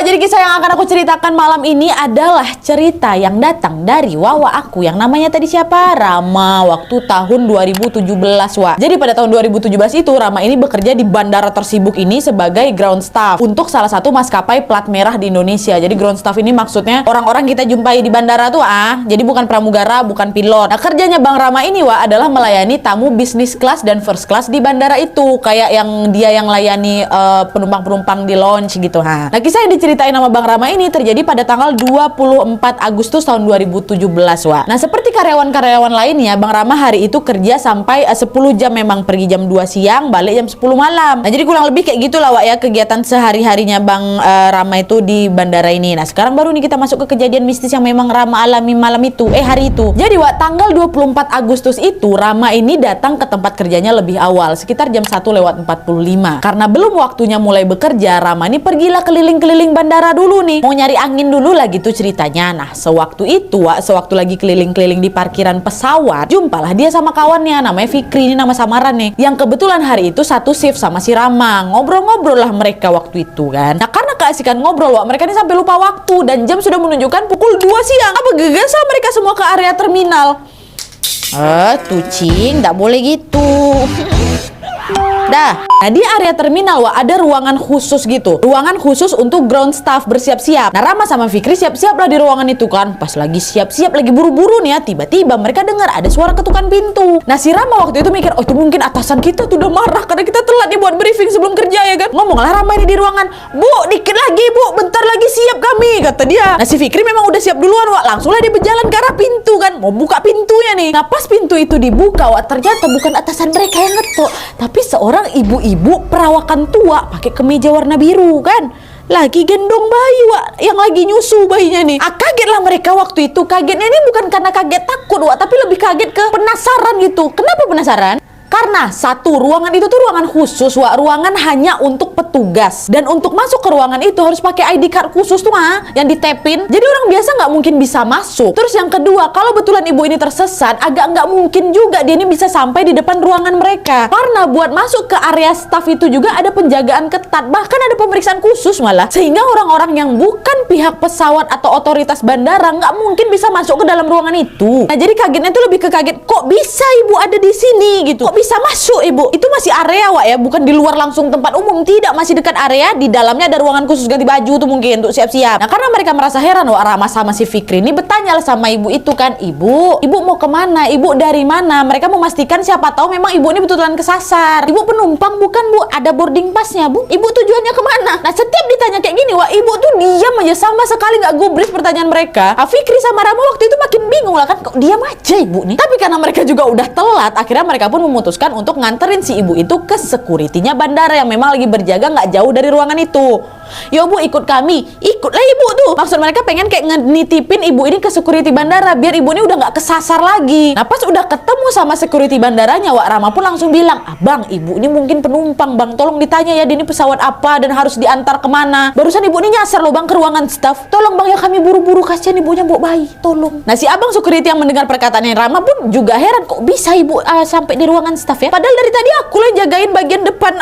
jadi kisah yang akan aku ceritakan malam ini adalah cerita yang datang dari Wawa aku yang namanya tadi siapa? Rama, waktu tahun 2017, Wak. Jadi pada tahun 2017 itu Rama ini bekerja di bandara tersibuk ini sebagai ground staff untuk salah satu maskapai plat merah di Indonesia. Jadi ground staff ini maksudnya orang-orang kita jumpai di bandara tuh jadi bukan pramugara, bukan pilot. Nah, kerjanya Bang Rama ini, Wak, adalah melayani tamu bisnis kelas dan first class di bandara itu, kayak yang dia yang layani penumpang-penumpang di lounge gitu. Nah, kisah yang diceritain sama Bang Rama ini terjadi pada tanggal 24 Agustus tahun 2017, Wak. Nah, seperti karyawan-karyawan lainnya, Bang Rama hari itu kerja sampai 10 jam, memang pergi jam 2 siang, balik jam 10 malam. Nah, jadi kurang lebih kayak gitulah, Wak, ya, kegiatan sehari-harinya Bang Rama itu di bandara ini. Nah, sekarang baru nih kita masuk ke kejadian mistis yang memang Rama alami malam itu, hari itu. Jadi, Wak, tanggal 24 Agustus itu Rama ini datang ke tempat kerjanya lebih awal, sekitar jam 1:45. Karena belum waktunya mulai bekerja, Rama ini pergilah keliling-keliling bandara dulu nih, mau nyari angin dulu lah gitu ceritanya. Nah, sewaktu itu, Wak, sewaktu lagi keliling-keliling di parkiran pesawat, jumpalah dia sama kawannya namanya Fikri, ini nama samaran nih, yang kebetulan hari itu satu shift sama si Rama. Ngobrol-ngobrol lah mereka waktu itu kan. Nah, karena keasikan ngobrol, Wak, mereka ini sampai lupa waktu dan jam sudah menunjukkan pukul 2 siang. Apa gegas lah mereka semua ke area terminal. Tucing, nggak boleh gitu. Dah. Nah, di area terminal, Wak, ada ruangan khusus gitu. Ruangan khusus untuk ground staff bersiap-siap. Nah, Rama sama Fikri siap-siap lah di ruangan itu kan. Pas lagi siap-siap, lagi buru-buru nih ya, tiba-tiba mereka dengar ada suara ketukan pintu. Nah, si Rama waktu itu mikir, oh itu mungkin atasan kita tuh udah marah karena kita telat nih buat briefing sebelum kerja ya kan. Ngomonglah Rama ini di ruangan, "Bu, dikit lagi, Bu, bentar lagi siap kami," kata dia. Nah, si Fikri memang udah siap duluan, Wak. Langsung lah dia berjalan ke arah pintu kan, mau buka pintunya nih. Nah, pas pintu itu dibuka, Wak, ternyata bukan atasan mereka yang ngetok, tapi seorang ibu perawakan tua pakai kemeja warna biru kan, lagi gendong bayi, Wak, yang lagi nyusu bayinya nih. Kagetlah mereka waktu itu. Kagetnya ini bukan karena kaget takut, Wak, tapi lebih kaget ke penasaran gitu. Kenapa penasaran? Karena satu, ruangan itu tuh ruangan khusus, Wak, ruangan hanya untuk petugas, dan untuk masuk ke ruangan itu harus pakai ID card khusus tuh yang ditepin. Jadi orang biasa nggak mungkin bisa masuk. Terus yang kedua, kalau betulan ibu ini tersesat, agak nggak mungkin juga dia ini bisa sampai di depan ruangan mereka. Karena buat masuk ke area staff itu juga ada penjagaan ketat, bahkan ada pemeriksaan khusus malah. Sehingga orang-orang yang bukan pihak pesawat atau otoritas bandara nggak mungkin bisa masuk ke dalam ruangan itu. Nah, jadi kagetnya tuh lebih ke kaget, kok bisa ibu ada di sini gitu? Kok bisa masuk ibu? Itu masih area, Wak, ya, bukan di luar langsung tempat umum, tidak, masih dekat area. Di dalamnya ada ruangan khusus ganti baju tuh mungkin untuk siap-siap. Nah, karena mereka merasa heran, Wak, Rama sama si Fikri ini bertanya sama ibu itu kan, ibu mau kemana? Ibu dari mana? Mereka memastikan siapa tahu memang ibu ini betulan kesasar. Ibu penumpang bukan, Bu? Ada boarding passnya, Bu? Ibu tujuannya kemana? Nah, setiap ditanya kayak gini, Wak, ibu tuh diam aja, sama sekali nggak gubris pertanyaan mereka. Fikri sama Rama waktu itu makin bingung lah kan, kok diam aja ibu nih. Tapi karena mereka juga udah telat, akhirnya mereka pun memutuskan untuk nganterin si ibu itu ke security-nya bandara yang memang lagi berjaga nggak jauh dari ruangan itu. "Yo, Bu, ikut kami." Ikutlah ibu tuh. Maksud mereka pengen kayak nitipin ibu ini ke security bandara biar ibu ini udah nggak kesasar lagi. Nah, pas udah ketemu sama security bandaranya, Wak, Rama pun langsung bilang, "Abang, ibu ini mungkin penumpang, Bang. Tolong ditanya ya, dia ini pesawat apa dan harus diantar kemana. Barusan ibu ini nyasar loh, Bang, ke ruangan staff. Tolong, Bang, ya, kami buru-buru, kasihan ibunya bawa bayi. Tolong." Nah, si abang security yang mendengar perkataannya Rama pun juga heran, kok bisa ibu sampai di ruangan staff ya? Padahal dari tadi aku lah jagain bagian depan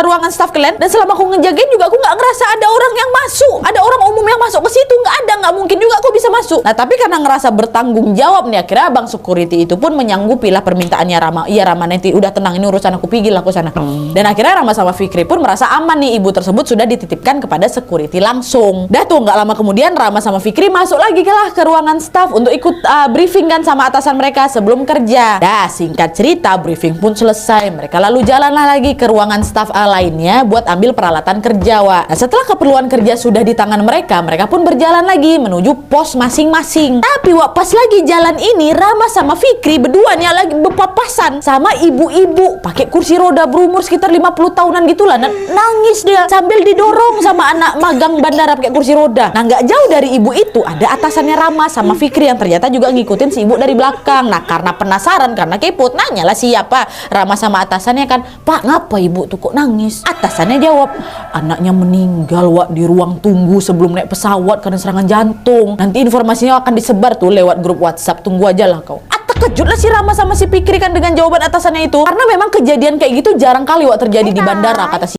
ruangan staff kalian, dan selama aku ngejagain juga aku nggak ngerasa ada orang yang masuk, ada orang umum yang masuk ke situ, nggak ada, nggak mungkin juga aku bisa masuk. Nah, tapi karena ngerasa bertanggung jawab nih, akhirnya abang security itu pun menyanggupi lah permintaannya Rama. "Iya, Rama, nanti udah tenang, ini urusan aku, pergi lah aku sana." Dan akhirnya Rama sama Fikri pun merasa aman nih, ibu tersebut sudah dititipkan kepada security langsung. Dah tuh, nggak lama kemudian Rama sama Fikri masuk lagi ke ruangan staff untuk ikut briefing kan sama atasan mereka sebelum kerja. Dah, singkat cerita, briefing pun selesai. Mereka lalu jalanlah lagi ke ruangan staff lainnya buat ambil peralatan kerja, Wak. Nah, setelah keperluan kerja sudah di tangan mereka, mereka pun berjalan lagi menuju pos masing-masing. Tapi, Wak, pas lagi jalan ini, Rama sama Fikri berduanya lagi berpapasan sama ibu-ibu pakai kursi roda berumur sekitar 50 tahunan gitulah. Nangis dia sambil didorong sama anak magang bandara pakai kursi roda. Nah, nggak jauh dari ibu itu ada atasannya Rama sama Fikri yang ternyata juga ngikutin si ibu dari belakang. Nah, karena penasaran, karena kepo, nanyalah siapa Rama sama atasannya kan, "Pak, ngapa ibu tuh kok nangis?" Atasannya jawab, "Anaknya meninggal, Wak, di ruang tunggu sebelum naik pesawat karena serangan jantung. Nanti informasinya akan disebar tuh lewat grup WhatsApp, tunggu aja lah kau." Terkejut lah si Rama sama si Fikri kan dengan jawaban atasannya itu, karena memang kejadian kayak gitu jarang kali, Wak, terjadi di bandara, kata si